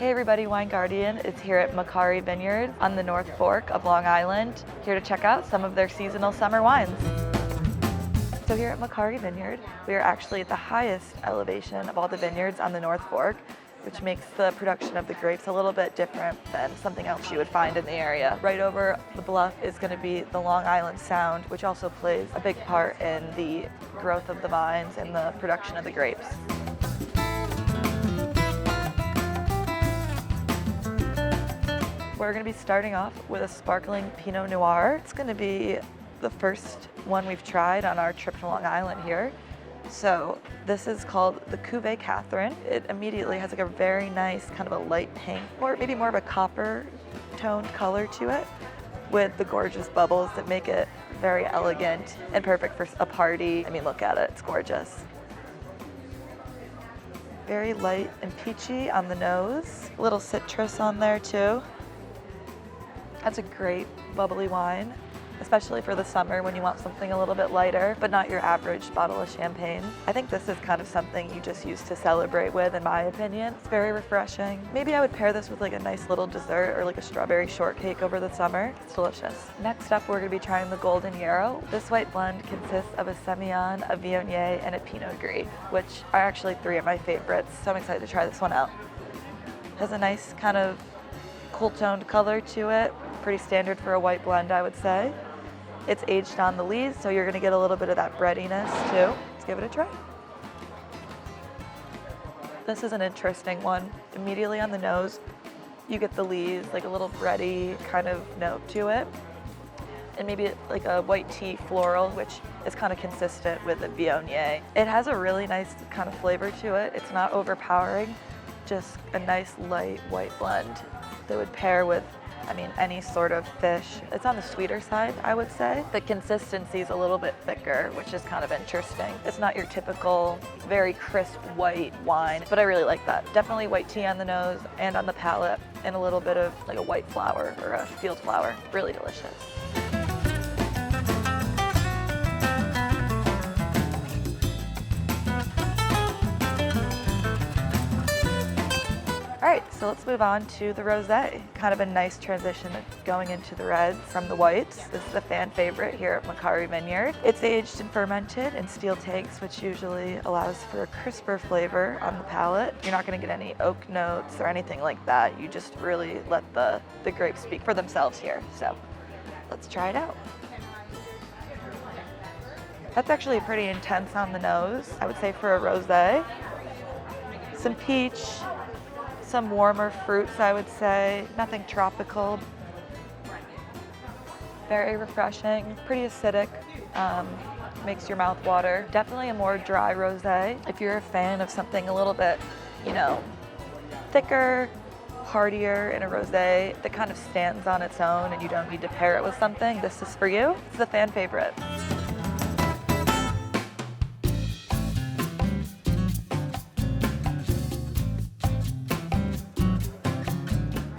Hey everybody, Wine Guardian is here at Macari Vineyards on the North Fork of Long Island, here to check out some of their seasonal summer wines. So here at Macari Vineyard, we are actually at the highest elevation of all the vineyards on the North Fork, which makes the production of the grapes a little bit different than something else you would find in the area. Right over the bluff is going to be the Long Island Sound, which also plays a big part in the growth of the vines and the production of the grapes. We're going to be starting off with a sparkling Pinot Noir. It's going to be the first one we've tried on our trip to Long Island here. So this is called the Cuvée Catherine. It immediately has like a very nice kind of a light pink, or maybe more of a copper toned color to it, with the gorgeous bubbles that make it very elegant and perfect for a party. I mean, look at it, it's gorgeous. Very light and peachy on the nose. A little citrus on there too. That's a great bubbly wine, especially for the summer when you want something a little bit lighter, but not your average bottle of champagne. I think this is kind of something you just use to celebrate with, in my opinion. It's very refreshing. Maybe I would pair this with like a nice little dessert or like a strawberry shortcake over the summer. It's delicious. Next up, we're gonna be trying the Golden Yarrow. This white blend consists of a Semillon, a Viognier, and a Pinot Gris, which are actually three of my favorites, so I'm excited to try this one out. It has a nice kind of cool toned color to it. Pretty standard for a white blend, I would say. It's aged on the lees, so you're gonna get a little bit of that breadiness too. Let's give it a try. This is an interesting one. Immediately on the nose, you get the lees, like a little bready kind of note to it. And maybe like a white tea floral, which is kind of consistent with the Viognier. It has a really nice kind of flavor to it. It's not overpowering, just a nice light white blend that would pair with, I mean, any sort of fish. It's on the sweeter side, I would say. The consistency is a little bit thicker, which is kind of interesting. It's not your typical, very crisp white wine, but I really like that. Definitely white tea on the nose and on the palate, and a little bit of like a white flower or a field flower. Really delicious. All right, so let's move on to the rosé. Kind of a nice transition going into the reds from the whites. This is a fan favorite here at Macari Vineyard. It's aged and fermented in steel tanks, which usually allows for a crisper flavor on the palate. You're not gonna get any oak notes or anything like that. You just really let the grapes speak for themselves here. So let's try it out. That's actually pretty intense on the nose, I would say, for a rosé. Some peach, some warmer fruits, I would say. Nothing tropical. Very refreshing, pretty acidic, makes your mouth water. Definitely a more dry rosé. If you're a fan of something a little bit, you know, thicker, heartier in a rosé that kind of stands on its own and you don't need to pair it with something, this is for you. It's a fan favorite.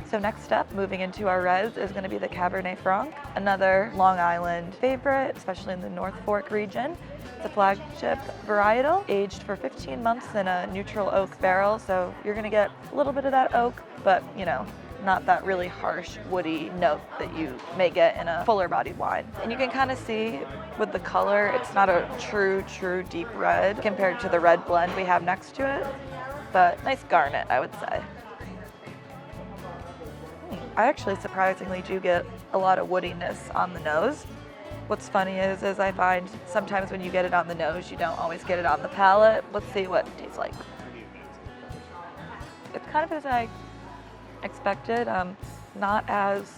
So next up, moving into our reds, is going to be the Cabernet Franc, another Long Island favorite, especially in the North Fork region. It's a flagship varietal, aged for 15 months in a neutral oak barrel, so you're going to get a little bit of that oak, but you know, not that really harsh, woody note that you may get in a fuller bodied wine. And you can kind of see with the color, it's not a true deep red compared to the red blend we have next to it, but nice garnet, I would say. I actually surprisingly do get a lot of woodiness on the nose. What's funny is I find sometimes when you get it on the nose, you don't always get it on the palate. Let's see what it tastes like. It's kind of as I expected, not as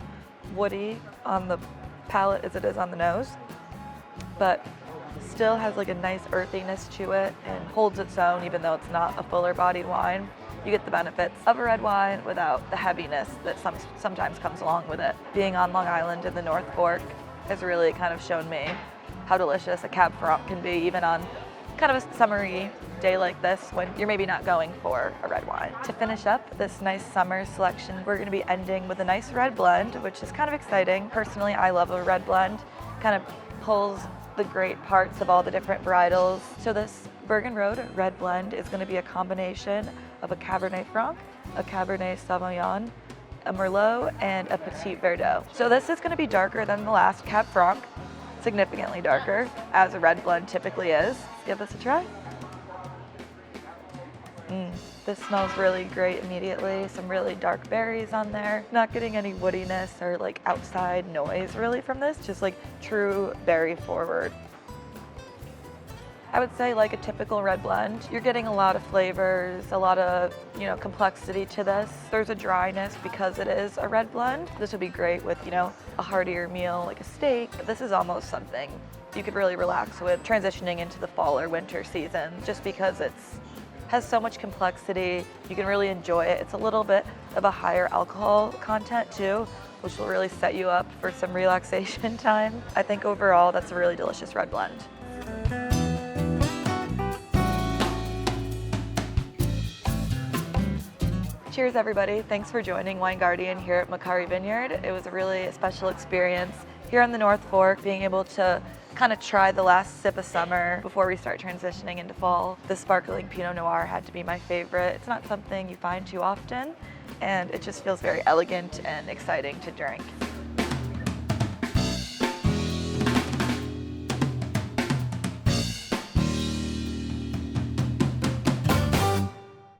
woody on the palate as it is on the nose, but still has like a nice earthiness to it and holds its own even though it's not a fuller bodied wine. You get the benefits of a red wine without the heaviness that sometimes comes along with it. Being on Long Island in the North Fork has really kind of shown me how delicious a Cab Franc can be, even on kind of a summery day like this when you're maybe not going for a red wine. To finish up this nice summer selection, we're going to be ending with a nice red blend, which is kind of exciting. Personally, I love a red blend. Kind of pulls the great parts of all the different varietals. So this Bergen Road red blend is going to be a combination of a Cabernet Franc a Cabernet Sauvignon, a Merlot, and a Petit Verdot. So this is going to be darker than the last Cab Franc, significantly darker, as a red blend typically is. Let's give this a try. This smells really great immediately. Some really dark berries on there. Not getting any woodiness or like outside noise really from this, just like true berry forward. I would say like a typical red blend, you're getting a lot of flavors, a lot of, complexity to this. There's a dryness because it is a red blend. This would be great with, a heartier meal like a steak. This is almost something you could really relax with transitioning into the fall or winter season, just because has so much complexity. You can really enjoy it. It's a little bit of a higher alcohol content too, which will really set you up for some relaxation time. I think overall that's a really delicious red blend. Cheers everybody, thanks for joining Wine Guardian here at Macari Vineyard. It was a really special experience here on the North Fork, being able to kind of try the last sip of summer before we start transitioning into fall. The sparkling Pinot Noir had to be my favorite. It's not something you find too often, and it just feels very elegant and exciting to drink.